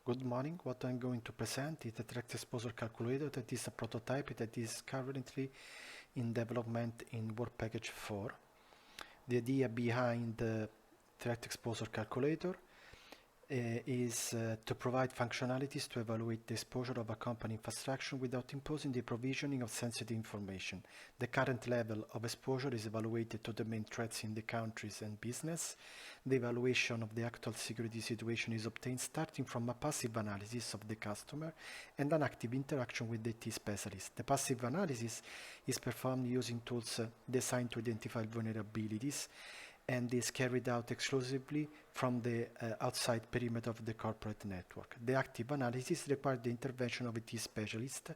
Good morning. What I'm going to present is the threat exposure calculator that is a prototype that is currently in development in Work Package 4. The idea behind the threat exposure calculator is to provide functionalities to evaluate the exposure of a company infrastructure without imposing the provisioning of sensitive information. The current level of exposure is evaluated to the main threats in the countries and business. The evaluation of the actual security situation is obtained starting from a passive analysis of the customer and an active interaction with the IT specialist. The passive analysis is performed using tools designed to identify vulnerabilities and is carried out exclusively from the outside perimeter of the corporate network. The active analysis requires the intervention of IT specialist,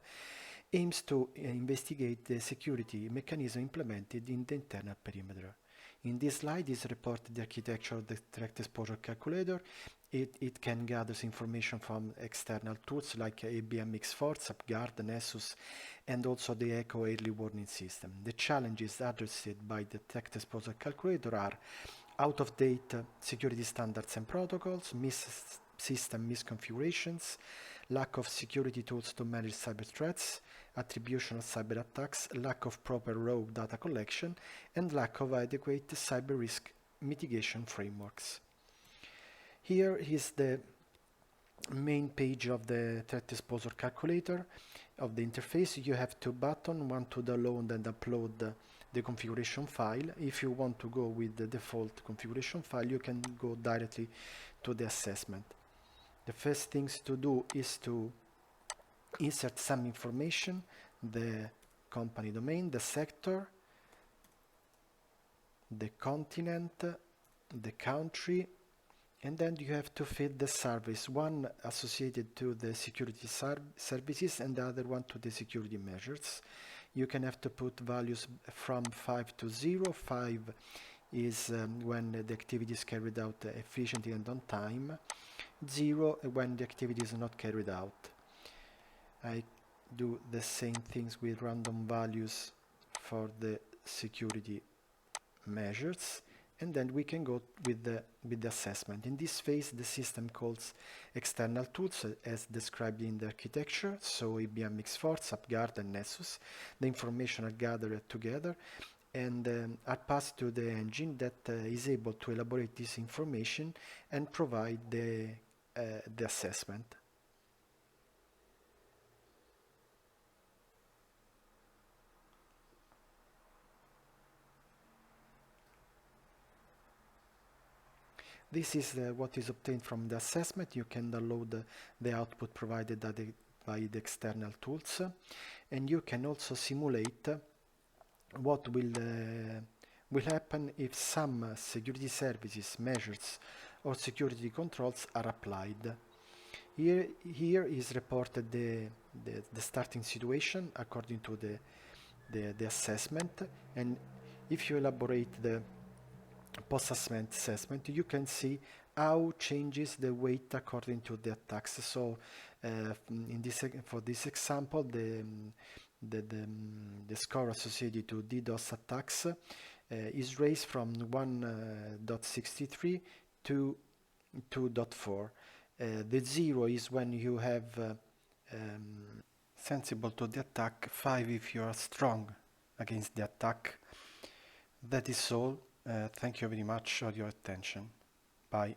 aims to investigate the security mechanism implemented in the internal perimeter. In this slide is reported the architecture of the threat exposure calculator. It can gather information from external tools like IBM X-Force, UpGuard, Nessus, and also the Echo early warning system. The challenges addressed by the threat exposure calculator are out-of-date security standards and protocols, system misconfigurations, lack of security tools to manage cyber threats, attribution of cyber attacks, lack of proper raw data collection, and lack of adequate cyber risk mitigation frameworks. Here is the main page of the threat exposure calculator. Of the interface, you have two buttons, one to download and upload the configuration file. If you want to go with the default configuration file, you can go directly to the assessment. The first things to do is to insert some information, the company domain, the sector, the continent, the country, and then you have to fit the service, one associated to the security services and the other one to the security measures. You can have to put values from 5 to 0. 5 is when the activity is carried out efficiently and on time. 0 when the activity is not carried out. I do the same things with random values for the security measures, and then we can go with the assessment. In this phase, the system calls external tools as described in the architecture, so IBM X-Force, UpGuard, and Nessus. The information are gathered together and are passed to the engine that is able to elaborate this information and provide the assessment. This is what is obtained from the assessment. You can download the output provided by the external tools, and you can also simulate what will happen if some security services, measures, or security controls are applied. Here is reported the starting situation according to the assessment, and if you elaborate the post-assessment, you can see how changes the weight according to the attacks. So for this example, the score associated to DDoS attacks is raised from 1.63 to 2.4. The 0 is when you have sensible to the attack, 5 if you are strong against the attack. That is all. Thank you very much for your attention. Bye.